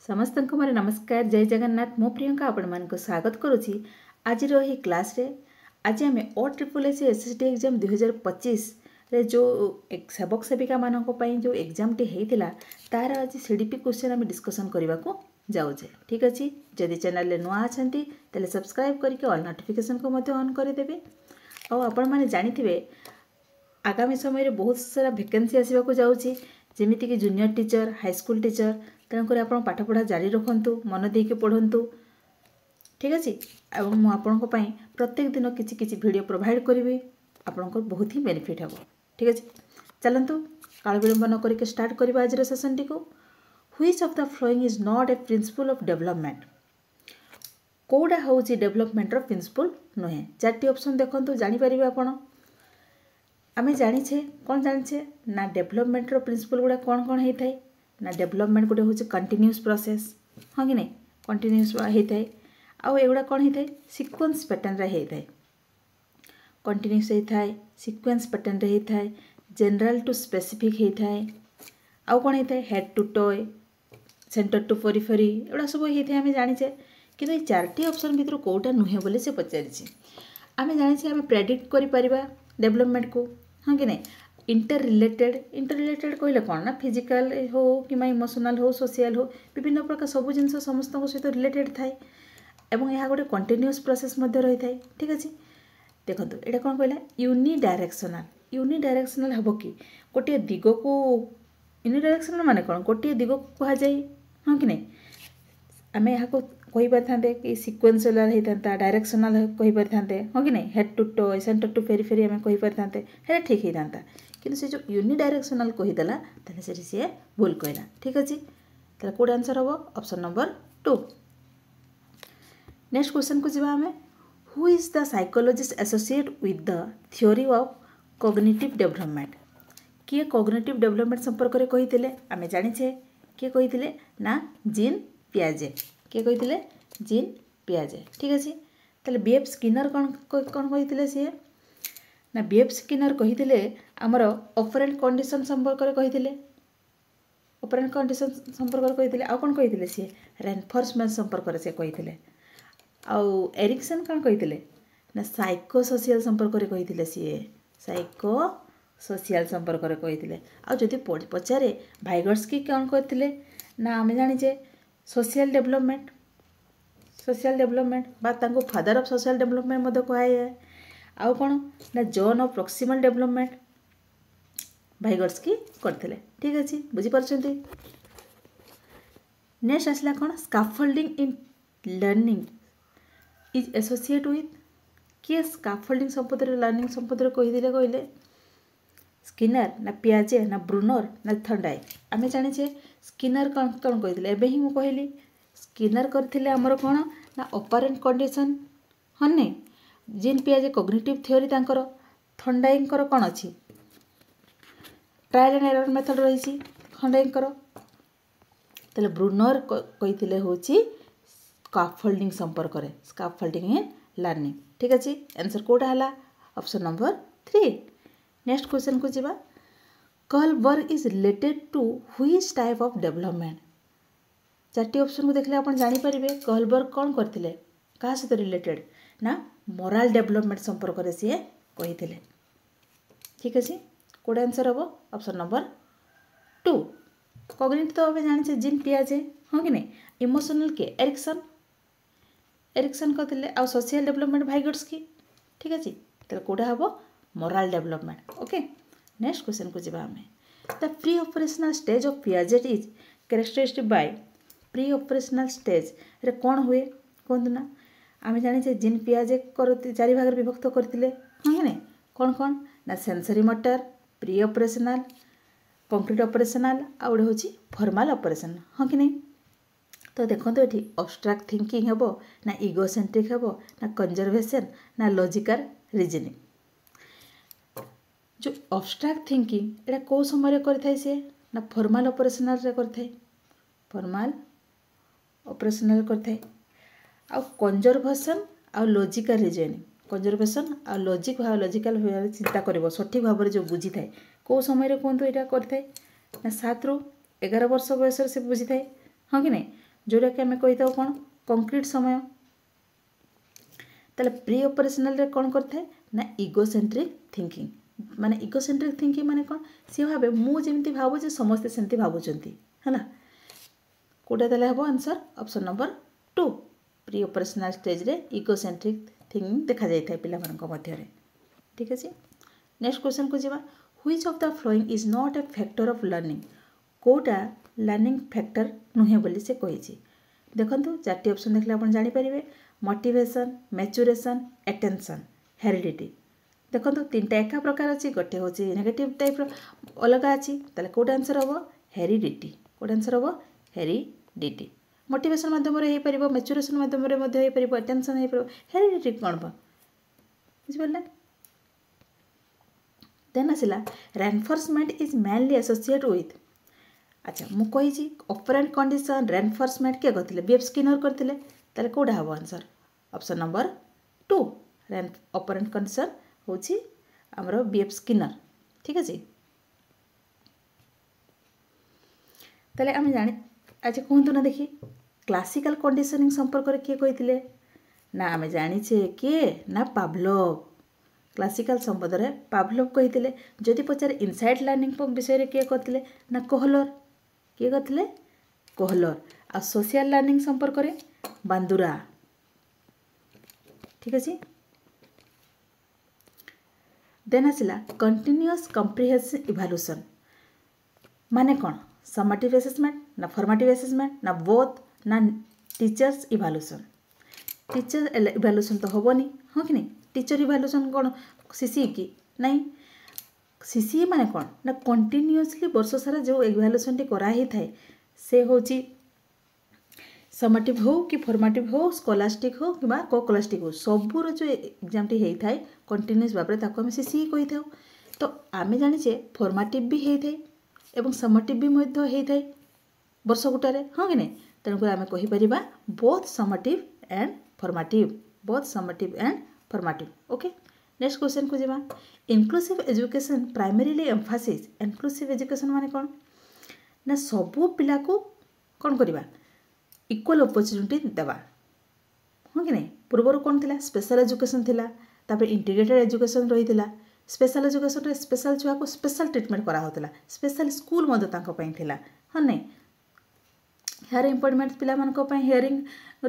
समस्त को मोर नमस्कार जय जगन्नाथ मो प्रियंका आपण मान स्वागत करुच्ची आज रही क्लास रे। आज आम OSSC SST एग्जाम 2025 रे जो सेवक सेविका मानक पई जो एग्जाम टी हेतिला तार आज सीडीपी क्वेश्चन आम डिस्कशन करने को जाऊे। ठीक अच्छे जदि चैनल रे नुआ अछंती तेले सब्सक्राइब करके ऑल नोटिफिकेशन को मध्य ऑन कर देबे। आ आपण माने जानिथिबे आगामी समय रे बहुत सारा वैकेंसी आसीबा को जाउची जेमिति कि junior teacher high school teacher तेणुकर आप पाठ पढ़ा जारी रखु मन देके पढ़ु। ठीक अच्छे मुझे प्रत्येक दिन किसी किसी वीडियो प्रोवाइड करी आपंकर बहुत ही बेनिफिट हे। ठीक अच्छे चलतु काल विलंब न करके स्टार्ट करवा आज सेसन टी को। Which of the following is not a principle of development कौटा हूँ डेवलपमेंट प्रिंसिपल नुहे। चार्टी ऑप्शन देखो जापर आपण आम जाचे कौन जाचे ना डेवलपमेंट प्रिंसिपल गुड़ा कौन कौन होता है ना डेवलपमेंट गोटे हूँ कंटिन्यूअस प्रोसेस हाँ कि नहीं कंटिन्यूअस होता है। आउ एगुड़ा कौन होता है सीक्वेंस पैटर्न रे होता है कंटिन्यूअस होता है सीक्वेंस पैटर्न रे होता है जनरल टू स्पेसिफिक होता है। आउ कौन होता है head to toe centre to periphery एगुड़ा सब होता है आम जाचे कि ये चार्टी ऑप्शन भितर कौटा नुहे बोले से पचारि आम जाचे आम प्रेडिक्ट कर डेवलपमेंट को हाँ कि नहीं इंटर रिलेटेड कहले कौन ना फिजिकल हो कि इमोशनल हो सोशल हो विभिन्न प्रकार सब जिन समस्त सहित रिलेटेड थाए एवं यह गोटे कंटिन्यूअस प्रोसेस रही है। ठीक अच्छे देखो ये कौन कहला यूनिडायरेक्शनल हम कि गोटे दिग को यूनिडायरेक्शनल माने कौन गोटे दिग को कह जाए हाँ कि नहीं आम यहाँ कही पारे कि सिक्वेन्शियल होता डायरेक्शनल कही पारे हाँ कि नहीं head to toe centre to periphery आम कही पारे है ठीक होता किंतु से जो यूनिडायरेक्शनल कहीदेला तेल सी भूल कहला। ठीक अच्छे तो कौट आंसर हम ऑप्शन नंबर 2। नेक्स्ट क्वेश्चन को जीवा हमें who is the psychologist associate with the theory of cognitive development किए कॉग्निटिव डेवलपमेंट संपर्क में कही आम जाचे किए कही ना जीन पियाजे किए कही जीन पियाजे। ठीक अच्छे ताले बीएफ स्किनर कौन कौन कही सी ना बीएफ स्किनर कही आमर ऑपरेंट कंडीशन संपर्क में कही ऑपरेंट कंडीशन संपर्क में कही आउ कौन कही सी रेनफोर्समेंट संपर्क से कही आउ एरिक्सन कौन कही ना साइको सोशियल संपर्क में कही सी साइको सोशियल संपर्क में कही आउ जदि पचारे भाइगर्स्की कौन करते ना आम जाचे सोशियल डेवलपमेंट बा फादर ऑफ सोशियल डेवलपमेंट कहुए आउ कौन ना जॉन ऑफ प्रॉक्सिमल डेवलपमेंट भाइगर्स्की करते। ठीक अच्छे बुझीपार्टी। नेक्स्ट आसला कौन scaffolding in learning is associate with किए स्काफोल्डिंग संपद लर्निंग संपद कहीदे कहले स्किनर ना पियाजे ना ब्रूनर ना थंडाई आम जाचे स्किनर कौन कौन कही एवं ही मुझे कहली स्किनर करथिले आमर कौन ना ऑपरेंट कंडीशन हाँ नहीं जीन पियाजे कॉग्निटिव थ्योरी तांकर थंडाईंकर कौन अच्छी ट्रायल एंड एरर मेथड रही थंडाईंकर तेल ब्रूनर कही हूँ स्काफोल्डिंग संपर्क में स्काफोल्डिंग इन लर्निंग। ठीक अच्छे आंसर कौटा है ऑप्शन नंबर 3। नेक्स्ट क्वेश्चन को जीवा Kohlberg is related to which type of development चार्टी ऑप्शन को देखले आप जानीपारे कहलबर्ग कौन करते क्या सहित रिलेटेड ना मोराल डेवलपमेंट संपर्क में सी कही। ठीक अच्छे कौट आंसर हम ऑप्शन नंबर 2। कॉग्निटिव तो आम जाने जीन पियाजे हाँ कि नहीं इमोशनल के एरिक्सन करते आउ सोशियल डेवलपमेंट भाइगर्स्की। ठीक अच्छे तो कौटा हम morale development. Okay next question को जीवा आम the pre operational stage of Piaget is characteristic by pre operational stage रे कौन हुए कहतु ना आम जाने जीन पियाजे चारि भाग विभक्त करते हाँ कि नहीं कौन कौन ना sensory motor pre operational concrete operational आउ हूँ फॉर्मल ऑपरेशन हाँ कि नहीं। तो देखो ये अब्स्ट्रैक्ट थिंकिंग हेबो ना इगोसेंट्रिक हेबो ना कंजर्वेशन ना लॉजिकल रीजनिंग। जो अब्स्ट्रैक्ट थिंकिंग एटा कौ समय करथाय से ना फॉर्मल ऑपरेशनल रे करथाय फॉर्मल ऑपरेशनल करथाय आउ कंजर्वेशन आउ लॉजिकल रीजनिंग कंजर्वेशन आ लॉजिक लॉजिकल चिंता कर सठिक भाव में जो बुझी थाए कौ समय कहतु यहाँ करता ना 7 ରୁ 11 वर्ष बयस से बुझी थाए हाँ कि नहीं जोटा कि आम कही था कौन कंक्रीट समय ताले प्री ऑपरेशनल रे कौन करते ना इगोसेंट्रिक थिंकिंग माने इगोसेंट्रिक थिंकिंग माने कौन सी भावे मु जेमती भावुचे समस्ते सेमती भावुचंती है ना कोटा देले हबो answer option number 2 pre operational stage रे इगोसेंट्रिक थिंकिंग देखा जाय थाय पिला मानक मध्य रे ठीक अछि नेक्स्ट क्वेश्चन को जीवा which of the following is not a factor of learning कोटा लर्निंग फैक्टर नुहे बोली से कहिछि देखंतु चारटी ऑप्शन देखले आपण जानि परिबे मोटिवेशन मैच्योरेशन अटेंशन हेरिडिटी देखंतु तीनटा एका प्रकार अछि गोटे होछि नेगेटिव टाइप रो अलग अछि तले कोड आंसर हबो हेरिडिटी कोड आंसर हबो हेरिडिटी मोटिवेशन माध्यम रे हे परिबो मैच्योरेशन माध्यम रे मध्ये हे परिबो अटेंशन हे परिबो हेरिडिटी कोन बा बुझ पड़ला देन आसिला reinforcement is mainly associate with अच्छा मु कहिछि ऑपरेंट कंडीशन रेनफोर्समेंट के करथिले बीएफ स्किनर करथिले ताले कोडा हबो आंसर ऑप्शन नंबर 2 रेन ऑपरेंट कंडीशन होछि हमरो बीएफ स्किनर ठीक अछि ताले हम जानि अच्छा कहतु ना देखी क्लासिकल कंडीशनिंग संपर्क रे किए कहिथिले ना आमे जानि छे के ना पावलोव क्लासिकल संबंध रे पावलोव कहिथिले जदि पचारे इनसाइड लर्निंग विषय रे किए करथिले ना कोहलर किए करथिले कोहलर आ सोशल लर्निंग संपर्क रे बांदुरा ठीक अछि देन आसिला कंटीन्यूअस कॉम्प्रिहेंसिव इवैल्यूएशन माने कोन समेटिव असेसमेंट ना फॉर्मेटिव असेसमेंट ना बोथ ना टीचर्स इवैल्यूएशन टीचर इवैल्यूएशन तो होबनी हो कि नहीं टीचर इवैल्यूएशन कोन सीसी की नहीं सीसी माने कोन ना कंटीन्यूअसली वर्ष सारा जो इवैल्यूएशन टी करा ही थाए से होची समेटिव हो कि फॉर्मेटिव हो स्कॉलास्टिक हो कि को स्कॉलास्टिक हो सबुर जो एग्जाम टी हेई थाए कंटीन्यूअस भाबरे ताको हम सीसी कहि थाउ तो आमे जानि छे फॉर्मेटिव भी हेई थाए एवं समेटिव भी मध्य हेई थाए वर्ष गुटारे हां कि नै तेनु को आमे कहि परिबा both summative and formative okay next question को जेबा inclusive education primarily emphasis inclusive education माने कोन ना सबु पिला को कोन करबा इक्वल अपॉर्चुनिटी देवा हाँ कि नहीं पूर्वर कौन थिला स्पेशल एजुकेशन थिला तापर इंटीग्रेटेड एजुकेशन रही थिला स्पेशल एजुकेशन रे स्पेशल छुआ को स्पेशल ट्रीटमेंट करा होतला स्पेशल स्कूल मदे तांको पई थिला हाँ नहीं हेयर इम्पॉर्टमेंट पिला मानको पई हियरिंग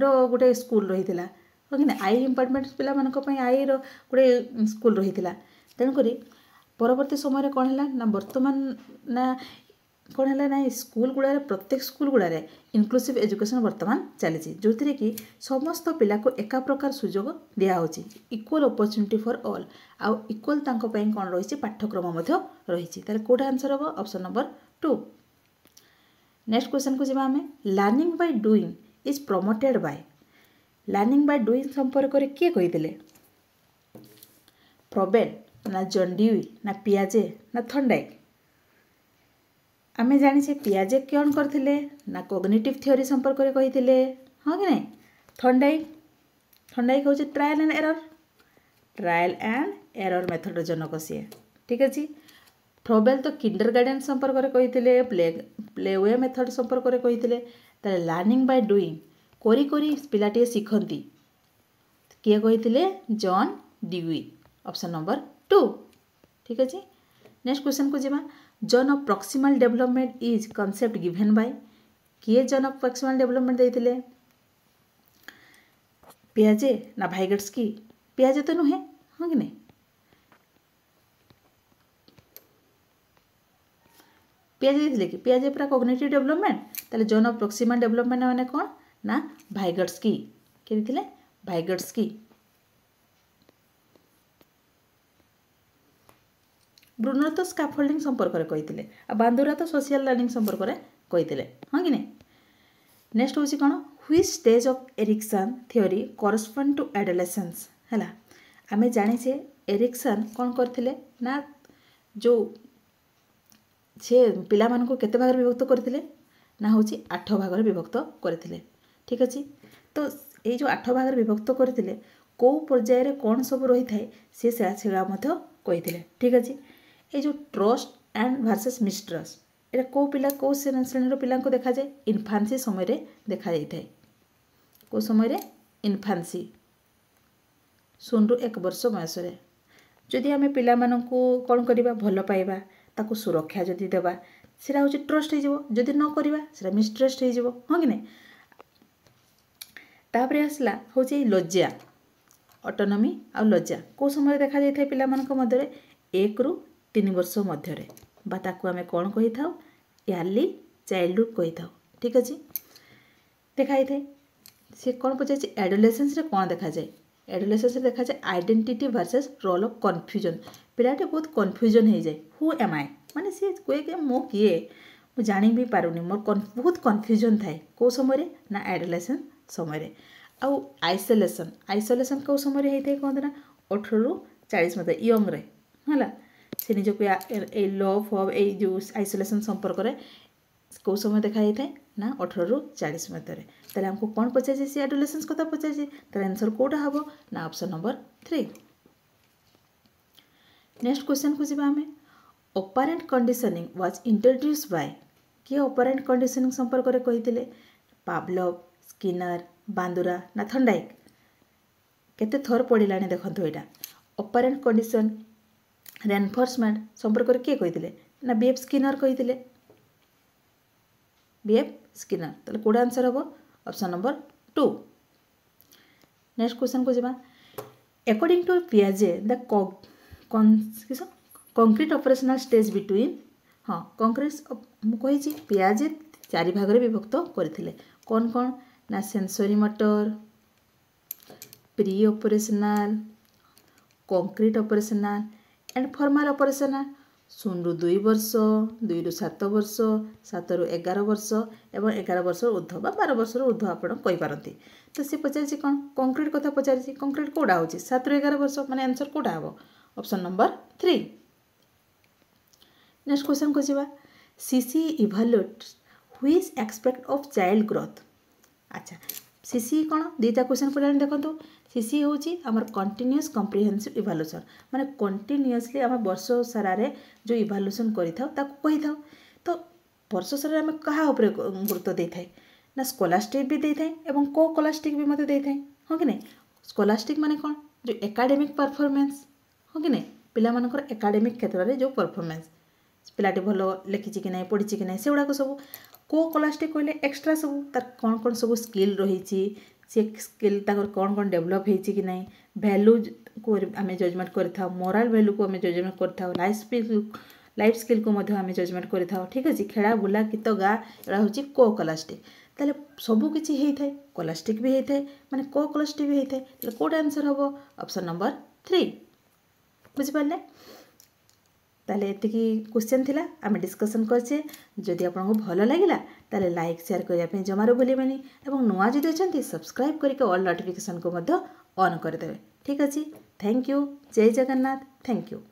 रो गोटे स्कूल रही थिला हाँ कि नहीं आई इम्पॉर्टमेंट पिला मानको पई आई रो गोटे स्कूल रही थिला तेन करी परवर्ती समय रे कोन हला ना वर्तमान ना कौन है ना स्कूल गुड़ा प्रत्येक स्कूल गुड़ा इनक्लूसिव एजुकेशन वर्तमान चली जो कि समस्त पिला को एका प्रकार सुजोग दिया होची इक्वल अपॉर्चुनिटी फॉर ऑल आउ इक्वल तांको पई कोन रही पाठ्यक्रम मध्य रही ताले कोडा आंसर हो ऑप्शन नंबर 2 नेक्स्ट क्वेश्चन को जेबा हमें learning by doing is promoted by learning by doing संपर्क रे के कहिदिले फ्रोबेल ना जॉन ड्यूई ना पियाजे ना थॉर्नडाइक आमे जानी छे पियाजे कौन करथिले ना कॉग्निटिव थ्योरी संपर्क रे कहिथिले हां कि नहीं थॉर्नडाइक होचे ट्रायल एंड एरर मेथड जनक से ठीक अछि फ्रोबेल तो किंडरगार्टन संपर्क रे कहिथिले प्लेवे मेथड संपर्क रे कहिथिले त लर्निंग बाय डूइंग कोरी कोरी पिलाटी सिखंती किए कहिथिले जॉन ड्यूई ऑप्शन नंबर 2 ठीक अछि नेक्स्ट क्वेश्चन को जेबा zone of proximal development is concept given by किए जोन ऑफ प्रॉक्सिमल डेवलपमेंट देथिले पियाजे ना भाइगट्स्की पियाजे तो नुहे हां कि नहीं पियाजे देथिले कि पियाजे पूरा कॉग्निटिव डेवलपमेंट ताले जोन ऑफ प्रॉक्सिमल डेवलपमेंट माने कोन ना भाइगट्स्की के देथिले भाइगट्स्की ब्रूनर तो स्कैफोल्डिंग संपर्क रे कहिथिले आ बांदुरा तो सोशल लर्निंग संपर्क रे कहिथिले हां कि नहीं नेक्स्ट होची कोन which stage of Erikson theory correspond to adolescence हला आमे जानि छे एरिक्सन कोन करथिले ना जो छे पिला मान को केते भाग विभक्त करथिले ना होची 8 भाग रे विभक्त करथिले ठीक अछि तो ए जो 8 भाग रे विभक्त करथिले को पर्याय रे कोन सब रही थाए से मध्य कहिथिले ठीक अछि ए जो ट्रस्ट एंड वर्सेस मिसट्रस्ट एटा को पिला को श्रेणी पिला देखा जाए इन्फान्सी समय रे देखा जाए को समय रे इन्फान्सी 0 ରୁ 1 वर्ष बयस जदि आम पिला कौन करवा भल पाइबा ताकू सुरक्षा जदि देवा सेटा हूँ ट्रस्ट हो जदि न करवा सेटा मिसट्रस्ट हो हाँ कि नहीं तापर आसला हूँ लज्जा ऑटोनॉमी आ लज्जा को समय देखा जाए पिला मध्य 1 ରୁ 3 वर्ष मध्य ताकू आम कौन कही था यार्ली चाइल्डहुड कही था ठीक अच्छे देखा जाए सी कौन पचार एडोलेसेंस रे कौन देखा जाए एडोलेसेंस देखा जाए identity versus role of confusion पिलाटे बहुत कन्फ्यूजन हो जाए हु एम आई माने सी कहे कि मो किए मु जानी भी पारुनी मोर बहुत कन्फ्यूजन थाए को समय ना एडोलेसेंस समय आउ आइसोलेशन आइसोलेशन कौ समय होता है कहते ना 18 ରୁ 40 मत यंग रे है से निजक लव फव यो आइसोलेशन संपर्क में कौ समय देखा जाता है ना 18 ରୁ 40 मध्य ताले हमको कौन पचार सी एडोलेसेंस कथा पचार आंसर कौटा हम ना ऑप्शन नंबर 3 नेक्स्ट क्वेश्चन को जी आम operant conditioning was introduce by किए ऑपरेंट कंडीशनिंग संपर्क में कही पावलोव स्किनर बांदुरा ना थंडाइक केते थर पढ़ला देखो यहाँ ऑपरेंट कंडीशन रेनफोर्समेंट संपर्क में किए कही ना बीएफ स्किनर कही बीएफ स्किनर तो कौटा आंसर हम ऑप्शन नंबर 2 नेक्स्ट क्वेश्चन को जावा अकॉर्डिंग टू पियाजे the concrete operational stage between हाँ कंक्रीट मुझे पियाजे 4 भाग में विभक्त करते कौन कौन ना sensory motor pre operational concrete operational and formal operational 0 ରୁ 2 वर्ष 2 ରୁ 7 वर्ष 7 ରୁ 11 वर्ष एवं 11 वर्ष ऊर्ध्व 12 वर्ष ऊर्ध्व आप कहींपारती तो सी पचार कौन कंक्रीट कथा पचार कंक्रीट कौटा हो 7 ରୁ 11 वर्ष माने आंसर कौटा हम ऑप्शन नंबर 3 नेक्स्ट क्वेश्चन को जावा CC evaluates which aspect of child growth अच्छा सीसी कौन दीटा क्वेश्चन पढ़ा देखो सीसी हूँ आम कंटिन्यूअस कम्प्रिहेंसिव इभालुएशन माने कंटिन्यूअसली आम वर्ष सारे जो इभालुएशन कही था तो वर्ष सारा आम क्या गुरुत्व दे थाए ना स्कॉलास्टिक भी दे थाए एवं को स्कॉलास्टिक भी मत दे थाए हाँ कि नहीं स्कॉलास्टिक माने कौन जो एकाडेमिक परफॉर्मेंस हाँ कि नहीं पिलामानकर एकाडेमिक क्षेत्र में जो परफॉर्मेंस पिलाटी भल लिखी कि नहीं पढ़ी कि नहीं से गुड़ाक सब को स्कॉलास्टिक कहले एक्स्ट्रा सब तार कौन कौन सब स्किल रही सी स्किल कौन कौन डेभलप होती कि नहीं भैल्यू को आम जजमेंट करता मोराल भैल्यू को आम जजमेंट करता लाइफ स्किल को आम जजमेंट करता ठीक अच्छे खेला बुला गीत गा एटा हूँ को स्कॉलास्टिक ताले सबू किसी होता है स्कॉलास्टिक भी होता है माने को स्कॉलास्टिक भी होता है कौट आंसर हम ऑप्शन नंबर 3 बुझिपारे ताले एतिकी क्वेश्चन थिला आम डिस्कसन करछे जदि आपको भल लगिला ताले लाइक शेयर करने जमारू भूलें और नुआ जदि अच्छा सब्सक्राइब करके ऑल नोटिफिकेशन को ऑन करदे ठीक अच्छे थैंक यू जय जगन्नाथ थैंक यू।